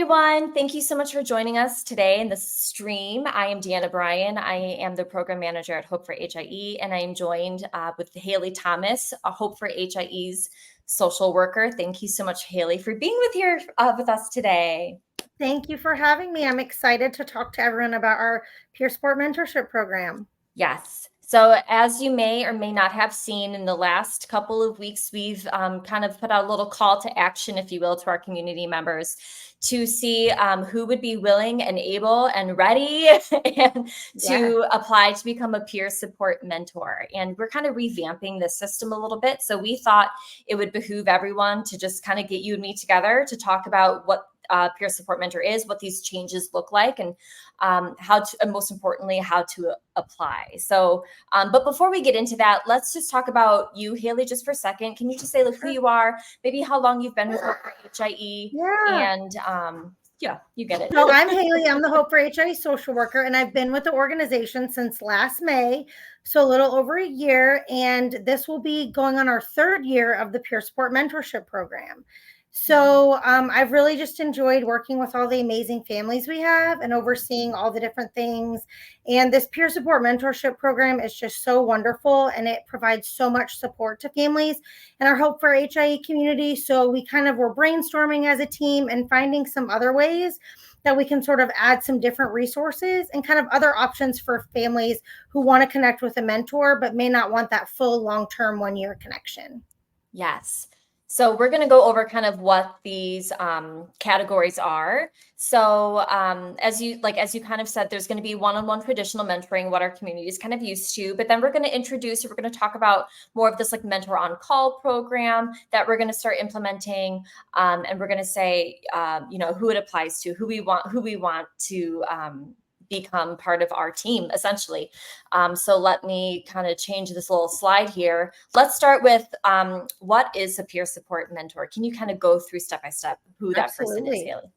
everyone. Thank you so much for joining us today in this stream. I am Deanna Bryan. I am the program manager at Hope for HIE, and I am joined with Haley Thomas, a Hope for HIE's social worker. Thank you so much, Haley, for being with us today. Thank you for having me. I'm excited to talk to everyone about our peer support mentorship program. Yes. So as you may or may not have seen in the last couple of weeks, we've kind of put out a little call to action, if you will, to our community members to see who would be willing and able and ready and to apply to become a peer support mentor. And we're kind of revamping the system a little bit. So we thought it would behoove everyone to just kind of get you and me together to talk about what peer support mentor is, what these changes look like, and how to, and most importantly, how to apply. So, but before we get into that, let's just talk about you, Haley, just for a second. Can you just say who you are, maybe how long you've been with Hope for HIE, and yeah, you get it. So I'm Haley. I'm the Hope for HIE social worker, and I've been with the organization since last May, so a little over a year, and this will be going on our third year of the peer support mentorship program. So I've really just enjoyed working with all the amazing families we have and overseeing all the different things. And this peer support mentorship program is just so wonderful, and it provides so much support to families and our Hope for HIE community. So we kind of were brainstorming as a team and finding some other ways that we can sort of add some different resources and kind of other options for families who want to connect with a mentor but may not want that full long-term 1-year connection. Yes. So we're going to go over kind of what these categories are. So as you kind of said, there's going to be one-on-one traditional mentoring, what our community is kind of used to, but then we're going to talk about more of this like mentor on call program that we're going to start implementing. And we're going to say, who it applies to, who we want to become part of our team, essentially. So let me kind of change this little slide here. Let's start with what is a peer support mentor? Can you kind of go through step by step who that person is, Haley?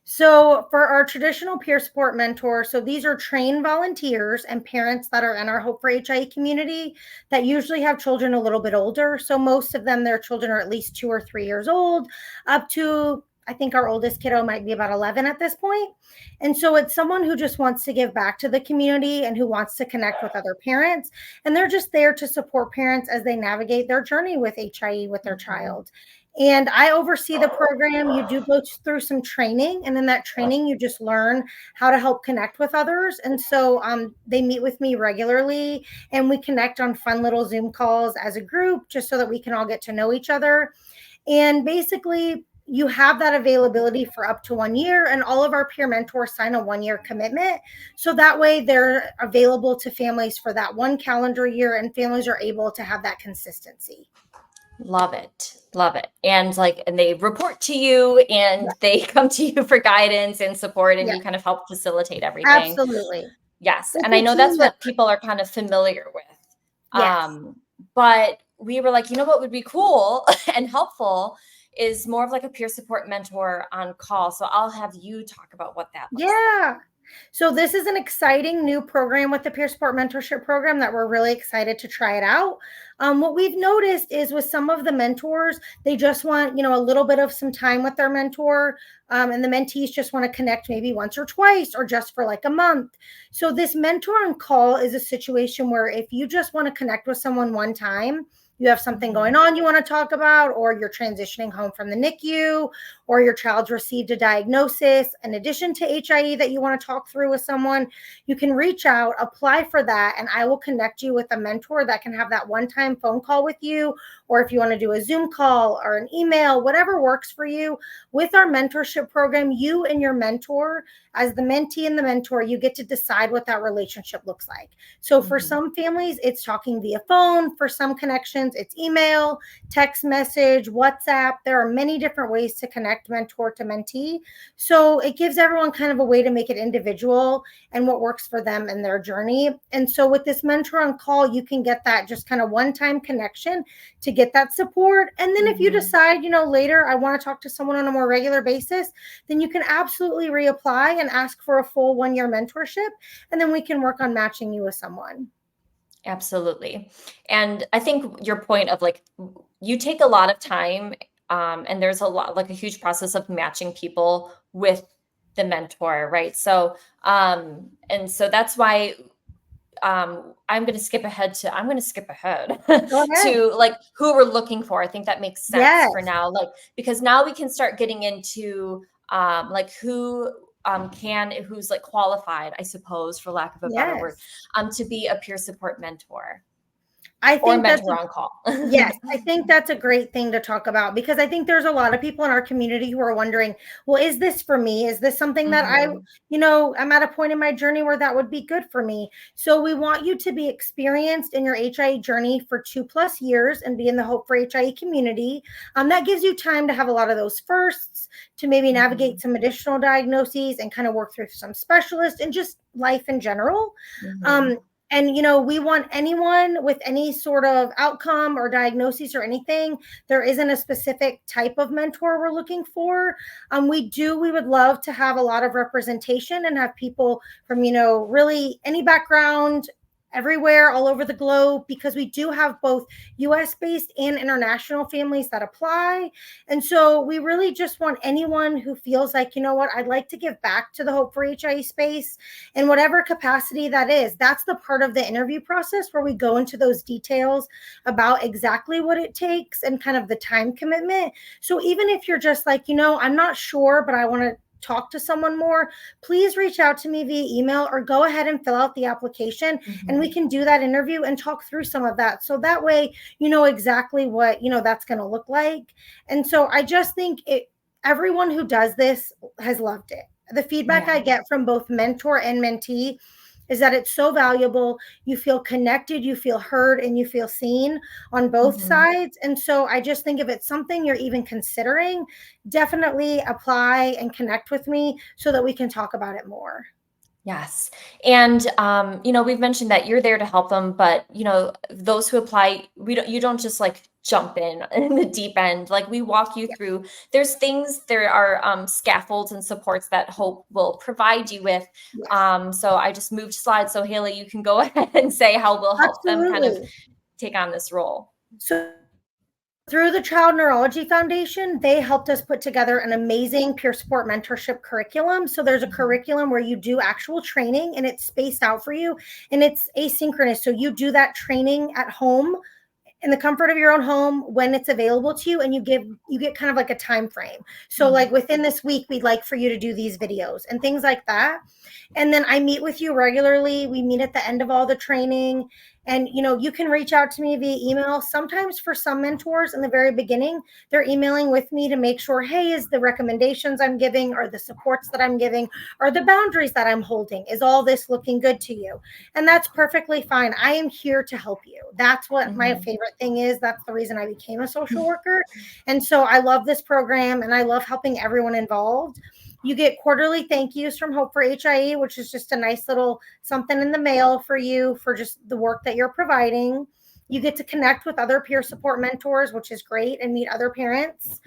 So for our traditional peer support mentor, so these are trained volunteers and parents that are in our Hope for HIE community that usually have children a little bit older. So most of them, their children are at least 2 or 3 years old, up to, I think our oldest kiddo might be about 11 at this point. And so it's someone who just wants to give back to the community and who wants to connect with other parents. And they're just there to support parents as they navigate their journey with HIE with their child. And I oversee the program. You do go through some training, and in that training, you just learn how to help connect with others. And so they meet with me regularly, and we connect on fun little Zoom calls as a group, just so that we can all get to know each other. And basically, you have that availability for up to 1 year, and all of our peer mentors sign a 1-year commitment. So that way they're available to families for that 1 calendar year, and families are able to have that consistency. Love it. Love it. And they report to you and they come to you for guidance and support, and you kind of help facilitate everything. Absolutely. Yes. And I know that's what people are kind of familiar with. Yes. But we were like, what would be cool and helpful is more of like a peer support mentor on call. So I'll have you talk about what that looks like. So this is an exciting new program with the peer support mentorship program that we're really excited to try it out. What we've noticed is with some of the mentors, they just want, a little bit of some time with their mentor. And the mentees just want to connect maybe once or twice or just for like a month. So this mentor on call is a situation where if you just want to connect with someone one time, you have something going on you want to talk about, or you're transitioning home from the NICU, or your child's received a diagnosis in addition to HIE that you want to talk through with someone, you can reach out, apply for that, and I will connect you with a mentor that can have that one-time phone call with you, or if you want to do a Zoom call or an email, whatever works for you. With our mentorship program, you and your mentor, as the mentee and the mentor, you get to decide what that relationship looks like. So for some families, it's talking via phone. For some connections, it's email, text message, WhatsApp. There are many different ways to connect mentor to mentee. So it gives everyone kind of a way to make it individual and what works for them and their journey. And so with this mentor on call, you can get that just kind of one-time connection to get that support. And then if you decide, later I want to talk to someone on a more regular basis, then you can absolutely reapply and ask for a full 1-year mentorship. And then we can work on matching you with someone. Absolutely. And I think your point of you take a lot of time, and there's a huge process of matching people with the mentor, right? So, and so that's why I'm going to skip ahead Go ahead. to like who we're looking for. I think that makes sense for Yes. now, like, because now we can start getting into like who's like qualified, I suppose, for lack of a better word, Yes. to be a peer support mentor I or think that's mentor on call. Yes, I think that's a great thing to talk about because I think there's a lot of people in our community who are wondering, well, is this for me? Is this something that Mhm. I'm at a point in my journey where that would be good for me? So we want you to be experienced in your HIE journey for 2+ years and be in the Hope for HIE community. That gives you time to have a lot of those firsts, to maybe navigate Mhm. some additional diagnoses and kind of work through some specialists and just life in general. Mhm. Um, and we want anyone with any sort of outcome or diagnosis or anything. There isn't a specific type of mentor we're looking for. We would love to have a lot of representation and have people from really any background, everywhere, all over the globe, because we do have both US based and international families that apply. And so we really just want anyone who feels like, what, I'd like to give back to the Hope for HIE space in whatever capacity that is. That's the part of the interview process where we go into those details about exactly what it takes and kind of the time commitment. So even if you're just like, I'm not sure, but I want to talk to someone more, please reach out to me via email or go ahead and fill out the application, and we Mhm. can do that interview and talk through some of that. So that way, you know exactly what, that's going to look like. And so I just think everyone who does this has loved it. The feedback I Yeah. get from both mentor and mentee is that it's so valuable. You feel connected, you feel heard, and you feel seen on both Mhm. sides. And so I just think if it's something you're even considering, definitely apply and connect with me so that we can talk about it more. Yes. And we've mentioned that you're there to help them, but those who apply, you don't just like jump in the deep end. Like we walk you Yeah. through, there are scaffolds and supports that Hope will provide you with. Yes. So I just moved slides. So Haley, you can go ahead and say how we'll help them kind of Absolutely. take on this role. So through the Child Neurology Foundation, they helped us put together an amazing peer support mentorship curriculum. So there's a Mhm. curriculum where you do actual training and it's spaced out for you and it's asynchronous. So you do that training at home in the comfort of your own home when it's available to you, and you get kind of like a time frame. So like Mhm. within this week we'd like for you to do these videos and things like that. And then I meet with you regularly. We meet at the end of all the training. And you can reach out to me via email. Sometimes for some mentors in the very beginning, they're emailing with me to make sure, hey, is the recommendations I'm giving or the supports that I'm giving or the boundaries that I'm holding, is all this looking good to you? And that's perfectly fine. I am here to help you. That's what my Mhm. favorite thing is. That's the reason I became a social worker. And so I love this program and I love helping everyone involved. You get quarterly thank yous from Hope for HIE, which is just a nice little something in the mail for you for just the work that you're providing. You get to connect with other peer support mentors, which is great, and meet other parents.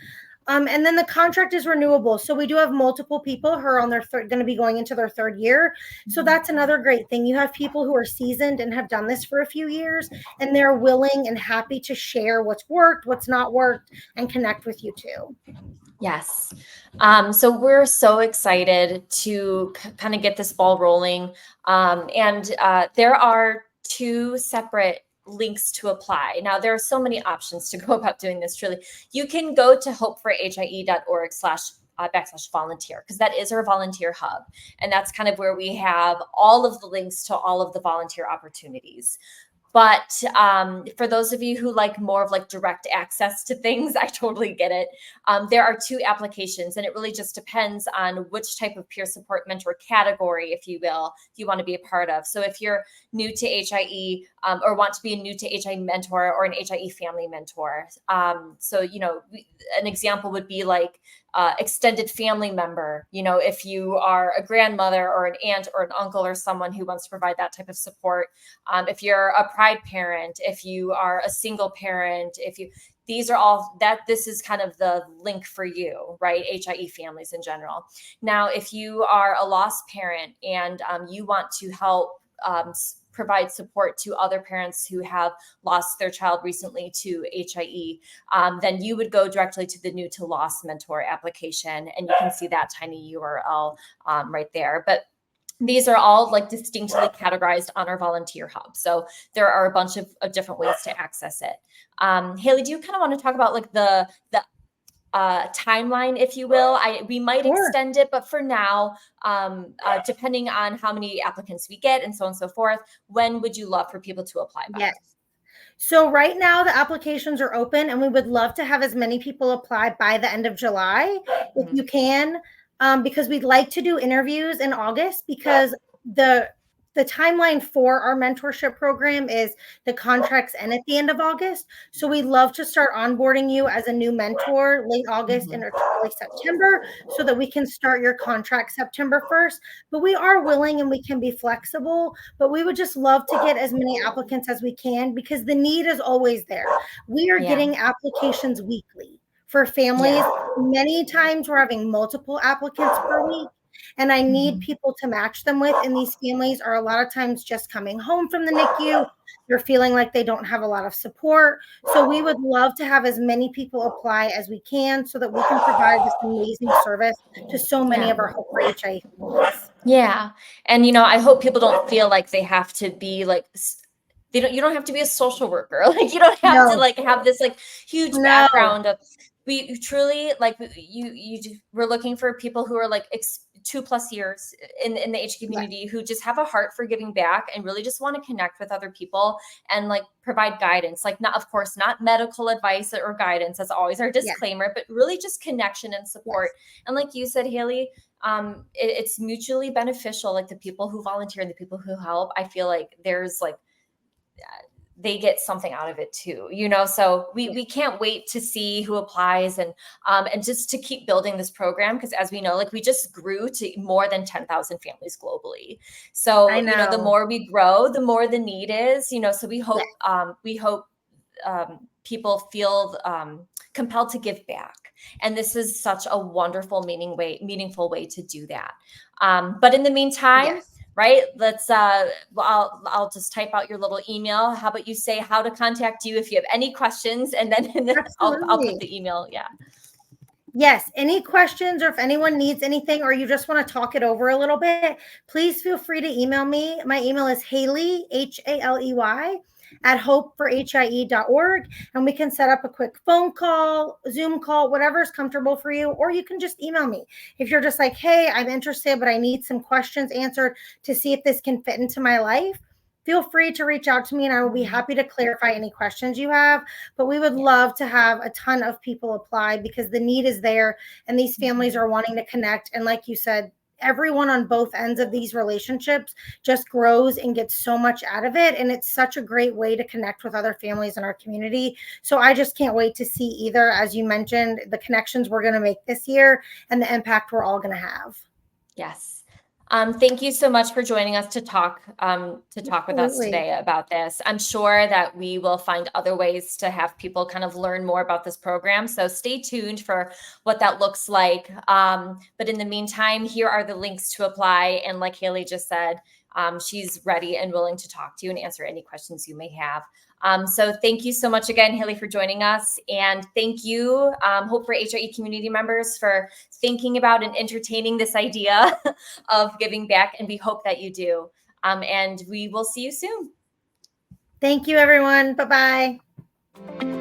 And then the contract is renewable. So we do have multiple people who are on their going to be going into their 3rd year. So Mhm. that's another great thing. You have people who are seasoned and have done this for a few years, and they're willing and happy to share what's worked, what's not worked, and connect with you too. Yes. So we're so excited to kind of get this ball rolling. And there are 2 separate links to apply. Now, there are so many options to go about doing this, truly. You can go to hopeforhie.org/volunteer, because that is our volunteer hub. And that's kind of where we have all of the links to all of the volunteer opportunities. But for those of you who like more of like direct access to things, I totally get it. There are 2 applications, and it really just depends on which type of peer support mentor category, if you will, you want to be a part of. So if you're new to HIE, or want to be a new to HIE mentor or an HIE family mentor, an example would be like extended family member. If you are a grandmother or an aunt or an uncle or someone who wants to provide that type of support. If you're a pride parent, if you are a single parent, this is kind of the link for you, right? HIE families in general. Now, if you are a lost parent and you want to help provide support to other parents who have lost their child recently to HIE, then you would go directly to the New to Loss Mentor application, and you can see that tiny URL right there. But these are all like distinctly categorized on our volunteer hub. So there are a bunch of different ways to access it. Haley, do you kind of want to talk about like the timeline, if you will? We might extend it, but for now, depending on how many applicants we get and so on and so forth, when would you love for people to apply by? Yes. So right now the applications are open, and we would love to have as many people apply by the end of July, if you can, because we'd like to do interviews in August, because the timeline for our mentorship program is the contracts end at the end of August. So we'd love to start onboarding you as a new mentor late August and early September, so that we can start your contract September 1st. But we are willing and we can be flexible, but we would just love to get as many applicants as we can, because the need is always there. We are getting applications weekly for families. Many times we're having multiple applicants per week, and I need people to match them with. And these families are a lot of times just coming home from the NICU. They're feeling like they don't have a lot of support. So we would love to have as many people apply as we can, so that we can provide this amazing service to so many of our Hope for HIE families. Yeah. And, you know, I hope people don't feel like they have to be like, you don't have to be a social worker. Like, you don't have to like have this like huge background of, we truly like we're looking for people who are like 2+ years in the HIE community, who just have a heart for giving back and really just want to connect with other people and like provide guidance. Like, not, of course, not medical advice or guidance. That's always our disclaimer, but really just connection and support. And like you said, Haley, it's mutually beneficial. Like the people who volunteer and the people who help, I feel like there's like, they get something out of it too, you know? So we can't wait to see who applies, and just to keep building this program. Because as we know, like we just grew to more than 10,000 families globally. So, you know, the more we grow, the more the need is, you know, so we hope, people feel compelled to give back. And this is such a wonderful, meaningful way to do that. But in the meantime, right, let's I'll just type out your little email. How about you say how to contact you if you have any questions, and then I'll put the email. Yes, any questions, or if anyone needs anything, or you just want to talk it over a little bit, please feel free to email me. My email is Haley, HALEY, at HopeforHIE.org, and we can set up a quick phone call, Zoom call, whatever is comfortable for you. Or you can just email me if you're just like, hey, I'm interested, but I need some questions answered to see if this can fit into my life. Feel free to reach out to me, and I will be happy to clarify any questions you have. But we would love to have a ton of people apply, because the need is there, and these families are wanting to connect. And like you said, everyone on both ends of these relationships just grows and gets so much out of it. And it's such a great way to connect with other families in our community. So I just can't wait to see either, as you mentioned, the connections we're going to make this year and the impact we're all going to have. Yes. Thank you so much for joining us to talk with us today about this. I'm sure that we will find other ways to have people kind of learn more about this program. So stay tuned for what that looks like. But in the meantime, here are the links to apply. And like Haley just said, she's ready and willing to talk to you and answer any questions you may have. So thank you so much again, Haley, for joining us. And thank you, Hope for HIE community members, for thinking about and entertaining this idea of giving back. And we hope that you do. And we will see you soon. Thank you, everyone. Bye-bye.